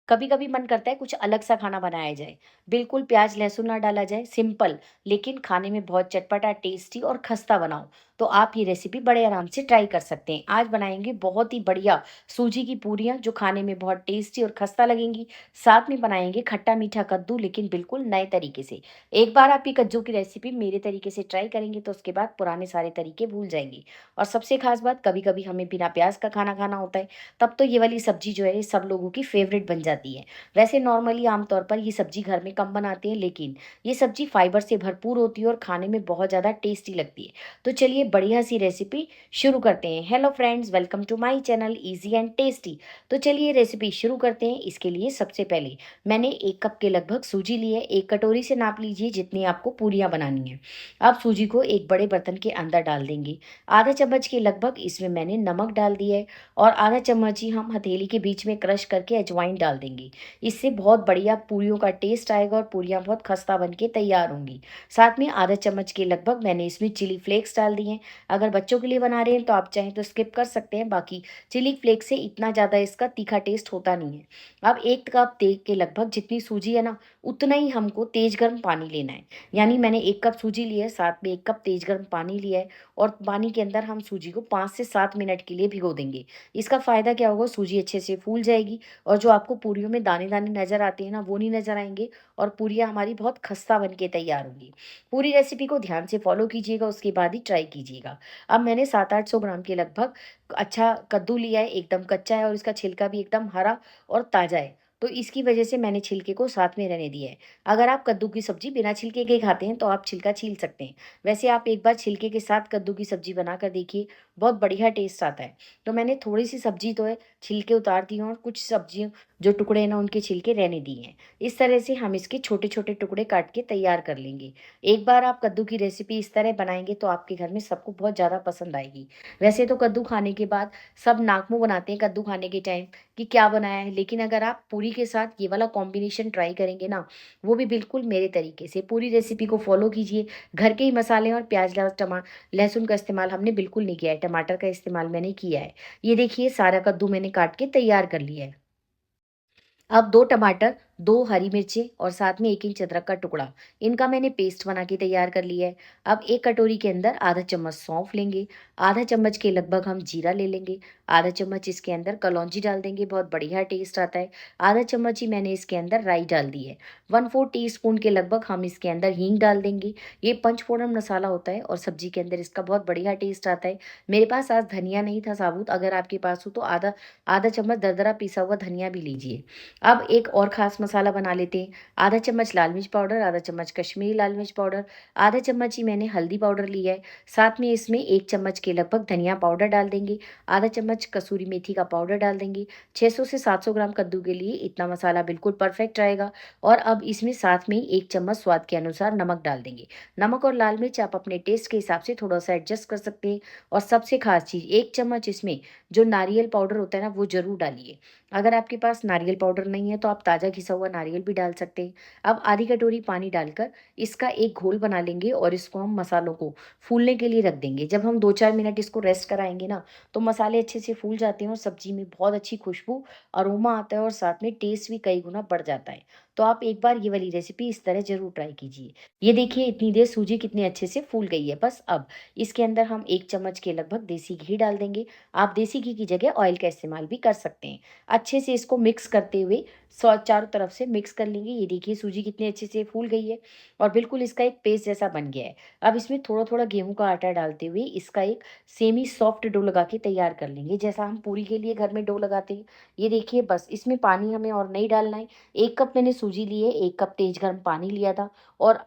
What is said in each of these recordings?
कभी कभी मन करता है कुछ अलग सा खाना बनाया जाए। बिल्कुल प्याज लहसुन ना डाला जाए, सिंपल लेकिन खाने में बहुत चटपटा, टेस्टी और खस्ता बनाओ। तो आप ये रेसिपी बड़े आराम से ट्राई कर सकते हैं। आज बनाएंगे बहुत ही बढ़िया सूजी की पूरियां जो खाने में बहुत टेस्टी और खस्ता लगेंगी। साथ में बनाएंगे खट्टा मीठा कद्दू, लेकिन बिल्कुल नए तरीके से। एक बार आप ये कद्दू की रेसिपी मेरे तरीके से ट्राई करेंगे तो उसके बाद पुराने सारे तरीके भूल जाएंगे। और सबसे खास बात, कभी कभी हमें बिना प्याज का खाना खाना होता है, तब तो ये वाली सब्जी जो है सब लोगों की फेवरेट बन जाती है। वैसे नॉर्मली आमतौर पर ये सब्जी घर में कम बनाते हैं, लेकिन ये सब्जी फाइबर से भरपूर होती है और खाने में बहुत ज़्यादा टेस्टी लगती है। तो चलिए बढ़िया सी रेसिपी शुरू करते हैं। Hello friends, welcome to my channel easy and tasty. तो चलिए रेसिपी शुरू करते हैं। इसके लिए सबसे पहले मैंने 1 कप के लगभग सूजी ली है। एक कटोरी से नाप लीजिए जितनी आपको पूरियां बनानी है। अब सूजी को एक बड़े बर्तन के अंदर डाल देंगे। आधा चम्मच के लगभग इसमें मैंने नमक डाल दिया है और आधा चम्मच ही हम हथेली के बीच में क्रश करके अजवाइन डाल देंगे। इससे बहुत बढ़िया पूरियों का टेस्ट आएगा और पूरियाँ बहुत खस्ता बन के तैयार होंगी। साथ में आधा चम्मच के लगभग मैंने इसमें चिली फ्लेक्स डाल दिए हैं। अगर बच्चों के लिए बना रहे हैं तो आप चाहें तो स्किप कर सकते हैं, बाकी चिली फ्लेक्स से इतना ज़्यादा इसका तीखा टेस्ट होता नहीं है। अब 1 कप तेल के लगभग जितनी सूजी है ना, उतना ही हमको तेज गर्म पानी लेना है। यानी मैंने 1 कप सूजी ली है, साथ में 1 कप तेज गर्म पानी लिया है और पानी के अंदर हम सूजी को 5 से 7 मिनट के लिए भिगो देंगे। इसका फ़ायदा क्या होगा, सूजी अच्छे से फूल जाएगी और जो आपको पूरियों में दाने दाने नज़र आते हैं ना, वो नहीं नज़र आएंगे और पूरियाँ हमारी बहुत खस्ता बन के तैयार होंगी। पूरी रेसिपी को ध्यान से फॉलो कीजिएगा, उसके बाद ही ट्राई कीजिएगा। अब मैंने 700-800 ग्राम के लगभग अच्छा कद्दू लिया है, एकदम कच्चा है और इसका छिलका भी एकदम हरा और ताज़ा है। तो इसकी वजह से मैंने छिलके को साथ में रहने दिया है। अगर आप कद्दू की सब्जी बिना छिलके के खाते हैं तो आप छिलका छील सकते हैं। वैसे आप एक बार छिलके के साथ कद्दू की सब्जी बना कर देखिए, बहुत बढ़िया टेस्ट आता है। तो मैंने थोड़ी सी सब्जी तो है छिलके उतार दिए और कुछ सब्जियों जो टुकड़े हैं ना उनके छिलके रहने दिए हैं। इस तरह से हम इसके छोटे छोटे टुकड़े काट के तैयार कर लेंगे। एक बार आप कद्दू की रेसिपी इस तरह बनाएंगे तो आपके घर में सबको बहुत ज़्यादा पसंद आएगी। वैसे तो कद्दू खाने के बाद सब नाक मुंह बनाते हैं कद्दू खाने के टाइम कि क्या बनाया है, लेकिन अगर आप पूरी के साथ ये वाला कॉम्बिनेशन ट्राई करेंगे ना, वो भी बिल्कुल मेरे तरीके से, पूरी रेसिपी को फॉलो कीजिए। घर के ही मसाले और प्याज लहसुन का इस्तेमाल हमने बिल्कुल नहीं किया है, टमाटर का इस्तेमाल मैंने किया है। ये देखिए सारा कद्दू मैंने काट के तैयार कर लिया है। अब 2 टमाटर, 2 हरी मिर्चें और साथ में 1 इंच अदरक का टुकड़ा, इनका मैंने पेस्ट बना के तैयार कर लिया है। अब एक कटोरी के अंदर आधा चम्मच सौंफ लेंगे, आधा चम्मच के लगभग हम जीरा ले लेंगे, आधा चम्मच इसके अंदर कलौंजी डाल देंगे, बहुत बढ़िया टेस्ट आता है। आधा चम्मच ही मैंने इसके अंदर राई डाल दी है। 1/4 टीस्पून के लगभग हम इसके अंदर हींग डाल देंगे। ये पंचफोड़न मसाला होता है और सब्जी के अंदर इसका बहुत बढ़िया टेस्ट आता है। मेरे पास आज धनिया नहीं था साबुत, अगर आपके पास हो तो आधा आधा चम्मच दरदरा पिसा हुआ धनिया भी लीजिए। अब एक और ख़ास मसाला बना लेते हैं। आधा चम्मच लाल मिर्च पाउडर, आधा चम्मच कश्मीरी लाल मिर्च पाउडर, आधा चम्मच ही मैंने हल्दी पाउडर लिया है। साथ में इसमें 1 चम्मच के लगभग धनिया पाउडर डाल देंगे, आधा चम्मच कसूरी मेथी का पाउडर डाल देंगे। 600 से 700 ग्राम कद्दू के लिए इतना मसाला बिल्कुल परफेक्ट रहेगा। और अब इसमें साथ में 1 चम्मच स्वाद के अनुसार नमक डाल देंगे। नमक और लाल मिर्च आप अपने टेस्ट के हिसाब से थोड़ा सा एडजस्ट कर सकते हैं। और सबसे खास चीज़, 1 चम्मच इसमें जो नारियल पाउडर होता है ना, वो ज़रूर डालिए। अगर आपके पास नारियल पाउडर नहीं है तो आप ताज़ा घिसा हुआ नारियल भी डाल सकते हैं। अब आधी कटोरी पानी डालकर इसका एक घोल बना लेंगे और इसको हम मसालों को फूलने के लिए रख देंगे। जब हम 2-4 मिनट इसको रेस्ट कराएंगे ना, तो मसाले अच्छे से फूल जाते हैं और सब्जी में बहुत अच्छी खुशबू, अरोमा आता है और साथ में टेस्ट भी कई गुना बढ़ जाता है। तो आप एक बार ये वाली रेसिपी इस तरह ज़रूर ट्राई कीजिए। ये देखिए इतनी देर सूजी कितनी अच्छे से फूल गई है। बस अब इसके अंदर हम 1 चम्मच के लगभग देसी घी डाल देंगे। आप देसी घी की जगह ऑयल का इस्तेमाल भी कर सकते हैं। अच्छे से इसको मिक्स करते हुए चारों तरफ से मिक्स कर लेंगे। ये देखिए सूजी कितनी अच्छे से फूल गई है और बिल्कुल इसका एक पेस्ट जैसा बन गया है। अब इसमें थोड़ा थोड़ा गेहूं का आटा डालते हुए इसका एक सेमी सॉफ्ट डो लगा के तैयार कर लेंगे, जैसा हम पूरी के लिए घर में डो लगाते हैं। ये देखिए बस इसमें पानी हमें और नहीं डालना है। 1 कप मैंने सूजी ली है, 1 कप तेज गर्म पानी लिया था और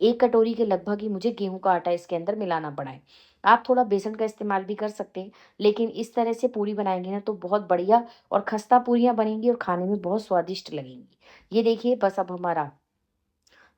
1 कटोरी के लगभग ही मुझे गेहूं का आटा इसके अंदर मिलाना पड़ा है। आप थोड़ा बेसन का इस्तेमाल भी कर सकते हैं, लेकिन इस तरह से पूरी बनाएंगे ना तो बहुत बढ़िया और खस्ता पूरियाँ बनेंगी और खाने में बहुत स्वादिष्ट लगेंगी। ये देखिए बस अब हमारा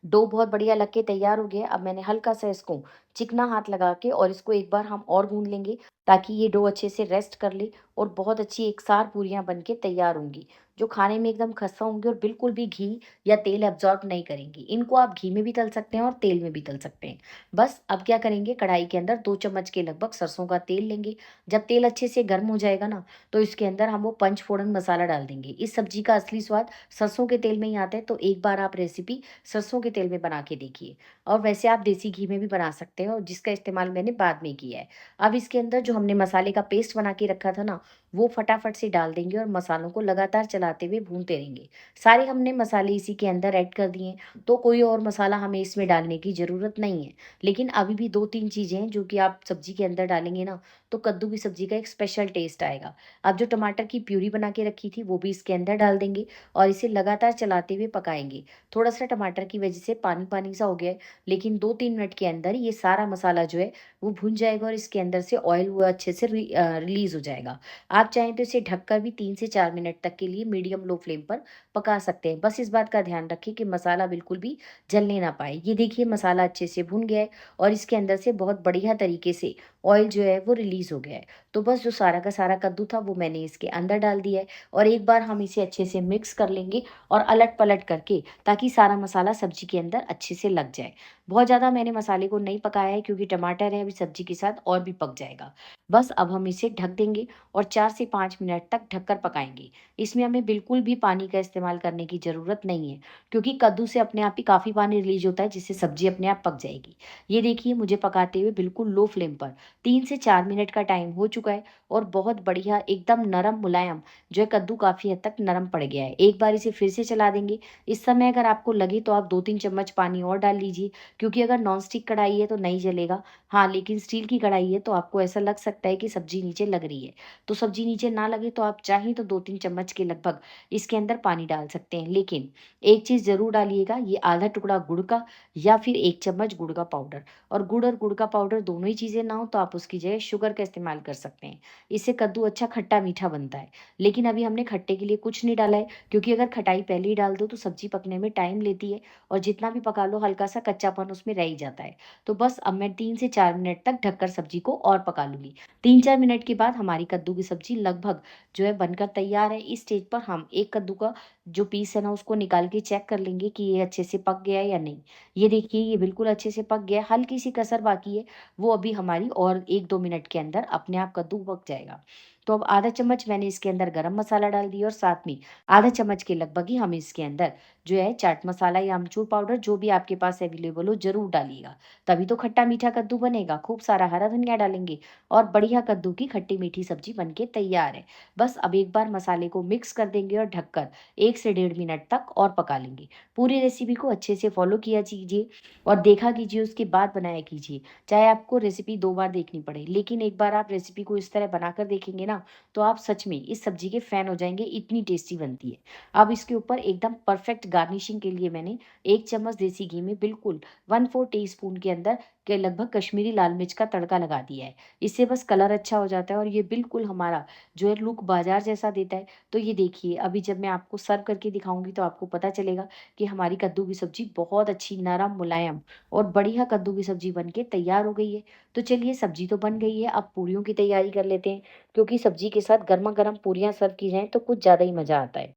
डो बहुत बढ़िया लग के तैयार हो गया है। अब मैंने हल्का सा इसको चिकना हाथ लगा के और इसको एक बार हम और गूंद लेंगे ताकि ये डो अच्छे से रेस्ट कर ले और बहुत अच्छी एकसार पूरियाँ बन के तैयार होंगी। जो खाने में एकदम खस्ता होंगे और बिल्कुल भी घी या तेल एब्ज़ॉर्ब नहीं करेंगी। इनको आप घी में भी तल सकते हैं और तेल में भी तल सकते हैं। बस अब क्या करेंगे, कढ़ाई के अंदर 2 चम्मच के लगभग सरसों का तेल लेंगे। जब तेल अच्छे से गर्म हो जाएगा ना, तो इसके अंदर हम वो पंचफोड़न मसाला डाल देंगे। इस सब्ज़ी का असली स्वाद सरसों के तेल में ही आता है, तो एक बार आप रेसिपी सरसों के तेल में बना के देखिए। और वैसे आप देसी घी में भी बना सकते हैं, और जिसका इस्तेमाल मैंने बाद में किया है। अब इसके अंदर जो हमने मसाले का पेस्ट बना के रखा था ना, वो फटाफट से डाल देंगे और मसालों को लगातार चलाते हुए भूनते रहेंगे। सारे हमने मसाले इसी के अंदर ऐड कर दिए हैं, तो कोई और मसाला हमें इसमें डालने की ज़रूरत नहीं है। लेकिन अभी भी 2-3 चीज़ें हैं जो कि आप सब्ज़ी के अंदर डालेंगे ना, तो कद्दू की सब्ज़ी का एक स्पेशल टेस्ट आएगा। अब जो टमाटर की प्यूरी बना के रखी थी, वो भी इसके अंदर डाल देंगे और इसे लगातार चलाते हुए पकाएँगे। थोड़ा-सा टमाटर की वजह से पानी-पानी सा हो गया है, लेकिन 2-3 मिनट के अंदर ये सारा मसाला जो है, वो भुन जाएगा और इसके अंदर से ऑयल वो अच्छे से रिलीज़ हो जाएगा। आप चाहें तो इसे ढककर भी 3 से 4 मिनट तक के लिए मीडियम लो फ्लेम पर पका सकते हैं। बस इस बात का ध्यान रखें कि मसाला बिल्कुल भी जलने ना पाए। ये देखिए मसाला अच्छे से भुन गया है और इसके अंदर से बहुत बढ़िया तरीके से ऑयल जो है वो रिलीज़ हो गया है। तो बस जो सारा का सारा कद्दू था वो मैंने इसके अंदर डाल दिया है और एक बार हम इसे अच्छे से मिक्स कर लेंगे और अलट-पलट करके, ताकि सारा मसाला सब्ज़ी के अंदर अच्छे से लग जाए। बहुत ज़्यादा मैंने मसाले को नहीं पकाया है, क्योंकि टमाटर है, अभी सब्ज़ी के साथ और भी पक जाएगा। बस अब हम इसे ढक देंगे और 4 से 5 मिनट तक ढककर पकाएँगे। इसमें हमें बिल्कुल भी पानी का इस्तेमाल करने की ज़रूरत नहीं है, क्योंकि कद्दू से अपने आप ही काफ़ी पानी रिलीज़ होता है, जिससे सब्ज़ी अपने आप पक जाएगी। ये देखिए मुझे पकाते हुए बिल्कुल लो फ्लेम पर 3 से 4 मिनट का टाइम हो चुका है और बहुत बढ़िया एकदम नरम मुलायम जो है कद्दू काफ़ी हद तक नरम पड़ गया है। एक बार इसे फिर से चला देंगे। इस समय अगर आपको लगे तो आप 2-3 चम्मच पानी और डाल लीजिए, क्योंकि अगर नॉन स्टिक कढ़ाई है तो नहीं जलेगा। हाँ, लेकिन स्टील की कढ़ाई है तो आपको ऐसा लग सकता है कि सब्ज़ी नीचे लग रही है। तो सब्ज़ी नीचे ना लगे तो आप चाहें तो 2-3 चम्मच के लगभग इसके अंदर पानी डाल सकते हैं। लेकिन एक चीज़ ज़रूर डालिएगा, ये आधा टुकड़ा गुड़ का या फिर 1 चम्मच गुड़ का पाउडर, और गुड़ का पाउडर दोनों ही चीज़ें ना हो तो आप उसकी जगह शुगर का इस्तेमाल कर सकते हैं। इससे कद्दू अच्छा खट्टा-मीठा बनता है। लेकिन अभी हमने खट्टे के लिए कुछ नहीं डाला है, क्योंकि अगर खटाई पहले ही डाल दो तो सब्ज़ी पकने में टाइम लेती है और जितना भी पका लो हल्का-सा कच्चापन उसमें रह ही जाता है। तो बस अब मैं 3 से 4 मिनट तक ढककर सब्ज़ी को और पका लूँगी। 3-4 मिनट के बाद हमारी कद्दू की सब्ज़ी लगभग जो है बनकर तैयार है। इस स्टेज पर हम एक कद्दू का जो पीस है ना, उसको निकाल के चेक कर लेंगे कि ये अच्छे से पक गया है या नहीं। ये देखिए ये बिल्कुल अच्छे से पक गया है, हल्की सी कसर बाकी है, वो अभी हमारी और 1-2 मिनट के अंदर अपने आप कद्दू पक जाएगा। तो अब आधा चम्मच मैंने इसके अंदर गरम मसाला डाल दिया और साथ में आधा चम्मच के लगभग ही हम इसके अंदर जो है चाट मसाला या अमचूर पाउडर, जो भी आपके पास अवेलेबल हो, ज़रूर डालिएगा। तभी तो खट्टा मीठा कद्दू बनेगा। खूब सारा हरा धनिया डालेंगे और बढ़िया कद्दू की खट्टी मीठी सब्जी बनके तैयार है। बस अब एक बार मसाले को मिक्स कर देंगे और ढककर 1 से डेढ़ मिनट तक और पका लेंगे। पूरी रेसिपी को अच्छे से फॉलो किया कीजिए और देखा कीजिए, उसके बाद बनाया कीजिए। चाहे आपको रेसिपी 2 बार देखनी पड़े, लेकिन एक बार आप रेसिपी को इस तरह बनाकर देखेंगे ना, तो आप सच में इस सब्जी के फ़ैन हो जाएँगे, इतनी टेस्टी बनती है। अब इसके ऊपर एकदम परफेक्ट गार्निशिंग के लिए मैंने 1 चम्मच देसी घी में बिल्कुल 1/4 टीस्पून के अंदर के लगभग कश्मीरी लाल मिर्च का तड़का लगा दिया है। इससे बस कलर अच्छा हो जाता है और ये बिल्कुल हमारा जो है लुक बाज़ार जैसा देता है। तो ये देखिए अभी जब मैं आपको सर्व करके दिखाऊँगी तो आपको पता चलेगा कि हमारी कद्दू की सब्ज़ी बहुत अच्छी नरम, मुलायम और बढ़िया कद्दू की सब्ज़ी बन के तैयार हो गई है। तो चलिए सब्ज़ी तो बन गई है, अब पूरियों की तैयारी कर लेते हैं, क्योंकि सब्ज़ी के साथ गरमा-गरम पूरियाँ सर्व की जाएँ तो कुछ ज़्यादा ही मज़ा आता है।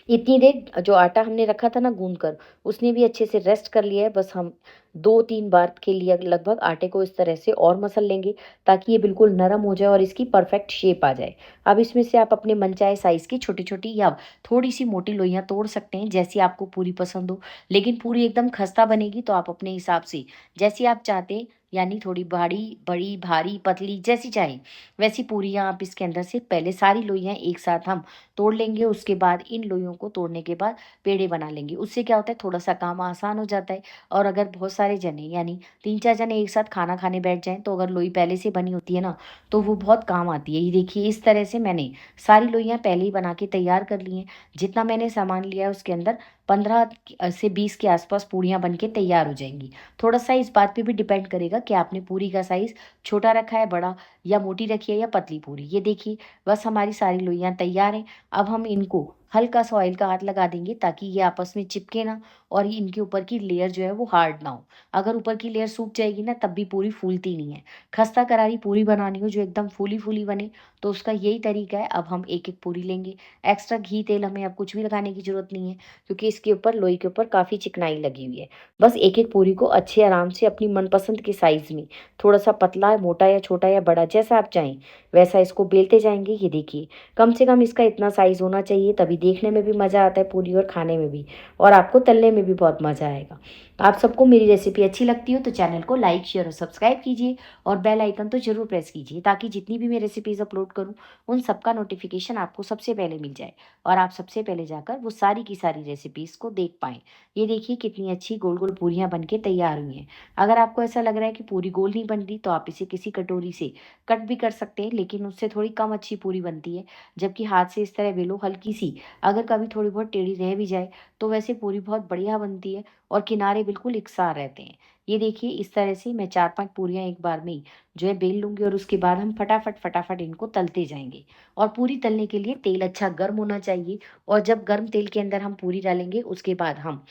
इतनी देर जो आटा हमने रखा था ना गूँध कर, उसने भी अच्छे से रेस्ट कर लिया है। बस हम 2-3 बार के लिए लगभग आटे को इस तरह से और मसल लेंगे, ताकि ये बिल्कुल नरम हो जाए और इसकी परफेक्ट शेप आ जाए। अब इसमें से आप अपने मनचाहे साइज़ की छोटी-छोटी या थोड़ी-सी मोटी लोइयाँ तोड़ सकते हैं, जैसी आपको पूरी पसंद हो। लेकिन पूरी एकदम खस्ता बनेगी तो आप अपने हिसाब से जैसी आप चाहते हैं, यानी थोड़ी बड़ी, भारी, पतली जैसी चाहें, वैसी पूरियाँ आप इसके अंदर से पहले सारी लोइयाँ एक साथ हम तोड़ लेंगे। उसके बाद इन लोइयों को तोड़ने के बाद पेड़े बना लेंगे। उससे क्या होता है, थोड़ा-सा काम आसान हो जाता है। और अगर बहुत सारे जने यानी 3-4 जने एक साथ खाना खाने बैठ जाएँ, तो अगर लोई पहले से बनी होती है ना, तो वो बहुत काम आती है। ये देखिए इस तरह से मैंने सारी लोइयाँ पहले ही बना के तैयार कर ली हैं। जितना मैंने सामान लिया है उसके अंदर 15 से 20 के आस-पास पूड़ियाँ बन के तैयार हो जाएँगी। थोड़ा-सा इस बात पे भी डिपेंड करेगा कि आपने पूरी का साइज़ छोटा रखा है, बड़ा, या मोटी रखी है या पतली पूरी। ये देखिए बस हमारी सारी लोइयाँ तैयार हैं। अब हम इनको हल्का सा ऑयल का हाथ लगा देंगे ताकि ये आपस में चिपके ना और ये इनके ऊपर की लेयर जो है वो हार्ड ना हो। अगर ऊपर की लेयर सूख जाएगी ना तब भी पूरी फूलती नहीं है। खस्ता करारी पूरी बनानी हो जो एकदम फूली फूली बने तो उसका यही तरीका है। अब हम एक एक पूरी लेंगे। एक्स्ट्रा घी तेल हमें अब कुछ भी लगाने की जरूरत नहीं है क्योंकि इसके ऊपर लोई के ऊपर काफ़ी चिकनाई लगी हुई है। बस एक एक पूरी को अच्छे आराम से अपनी मनपसंद के साइज़ में, थोड़ा सा पतला मोटा या छोटा या बड़ा जैसा आप चाहें वैसा इसको बेलते जाएंगे। ये देखिए, कम से कम इसका इतना साइज़ होना चाहिए, तभी देखने में भी मज़ा आता है पूरी और खाने में भी, और आपको तलने में भी बहुत मज़ा आएगा। आप सबको मेरी रेसिपी अच्छी लगती हो तो चैनल को लाइक शेयर और सब्सक्राइब कीजिए और बेल आइकन तो ज़रूर प्रेस कीजिए ताकि जितनी भी मैं रेसिपीज़ अपलोड करूँ उन सबका नोटिफिकेशन आपको सबसे पहले मिल जाए और आप सबसे पहले जाकर वो सारी की सारी रेसिपीज़ को देख पाएँ। ये देखिए कितनी अच्छी गोल गोल पूरियाँ बन के तैयार हुई हैं। अगर आपको ऐसा लग रहा है कि पूरी गोल नहीं बन रही तो आप इसे किसी कटोरी से कट भी कर सकते हैं, लेकिन उससे थोड़ी कम अच्छी पूरी बनती है। जबकि हाथ से इस तरह बेलो हल्की सी, अगर कभी थोड़ी बहुत टेढ़ी रह भी जाए तो वैसे पूरी बहुत बढ़िया बनती है और किनारे बिल्कुल इकसार रहते हैं। ये देखिए इस तरह से मैं 4-5 पूरियाँ एक बार में ही जो है बेल लूँगी और उसके बाद हम फटाफट फटाफट इनको तलते जाएंगे। और पूरी तलने के लिए तेल अच्छा गर्म होना चाहिए और जब गर्म तेल के अंदर हम पूरी डालेंगे उसके बाद हम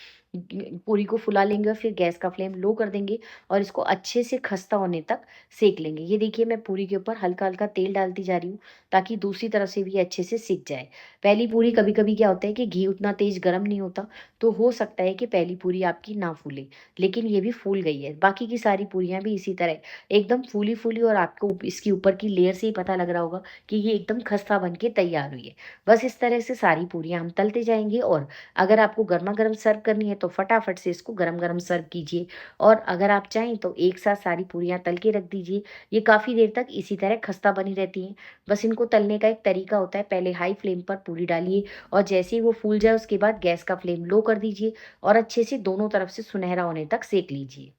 पूरी को फुला लेंगे और फिर गैस का फ्लेम लो कर देंगे और इसको अच्छे से खस्ता होने तक सेक लेंगे। ये देखिए मैं पूरी के ऊपर हल्का हल्का तेल डालती जा रही हूँ ताकि दूसरी तरफ से भी अच्छे से सिक जाए। पहली पूरी कभी कभी क्या होता है कि घी उतना तेज गर्म नहीं होता तो हो सकता है कि पहली पूरी आपकी ना फूले, लेकिन ये भी फूल गई है। बाकी की सारी पूरियां भी इसी तरह एकदम फूली फूली और आपको इसकी ऊपर की लेयर से ही पता लग रहा होगा कि ये एकदम खस्ता बन के तैयार हुई है। बस इस तरह से सारी पूरियां हम तलते जाएंगे और अगर आपको गर्मा गर्म सर्व करनी है तो फटाफट से इसको गरम गरम सर्व कीजिए। और अगर आप चाहें तो एक साथ सारी पूरियां तल के रख दीजिए। ये काफ़ी देर तक इसी तरह खस्ता बनी रहती हैं। बस इनको तलने का एक तरीका होता है, पहले हाई फ्लेम पर पूरी डालिए और जैसे ही वो फूल जाए उसके बाद गैस का फ्लेम लो कर दीजिए और अच्छे से दोनों तरफ से सुनहरा होने तक सेक लीजिए।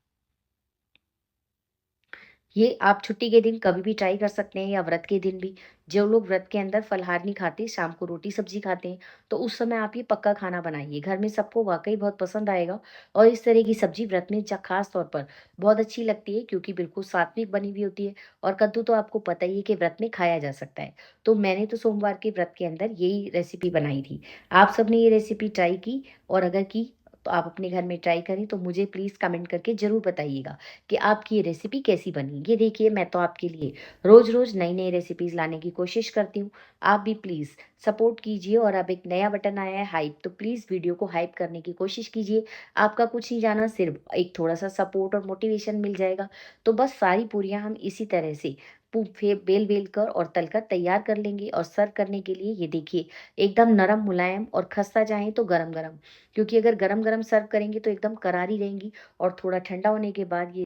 ये आप छुट्टी के दिन कभी भी ट्राई कर सकते हैं या व्रत के दिन भी। जो लोग व्रत के अंदर फलाहार नहीं खाते, शाम को रोटी सब्जी खाते हैं, तो उस समय आप ये पक्का खाना बनाइए। घर में सबको वाकई बहुत पसंद आएगा और इस तरह की सब्जी व्रत में खास तौर पर बहुत अच्छी लगती है क्योंकि बिल्कुल सात्विक बनी हुई होती है। और कद्दू तो आपको पता ही है कि व्रत में खाया जा सकता है। तो मैंने तो सोमवार के व्रत के अंदर यही रेसिपी बनाई थी। आप सबने ये रेसिपी ट्राई की? और अगर की तो आप अपने घर में ट्राई करें तो मुझे प्लीज़ कमेंट करके ज़रूर बताइएगा कि आपकी ये रेसिपी कैसी बनी। ये देखिए मैं तो आपके लिए रोज़-रोज़ नई-नई रेसिपीज़ लाने की कोशिश करती हूँ। आप भी प्लीज़ सपोर्ट कीजिए और अब एक नया बटन आया है हाइप, तो प्लीज़ वीडियो को हाइप करने की कोशिश कीजिए। आपका कुछ नहीं जाना, सिर्फ़ एक थोड़ा-सा सपोर्ट और मोटिवेशन मिल जाएगा। तो बस सारी पूरियाँ हम इसी तरह से बेल-बेल कर और तलकर तैयार कर लेंगे और सर्व करने के लिए ये देखिए एकदम नरम मुलायम और खस्ता चाहें तो गरम-गरम, क्योंकि अगर गरम-गरम सर्व करेंगे तो एकदम करारी रहेंगी और थोड़ा ठंडा होने के बाद ये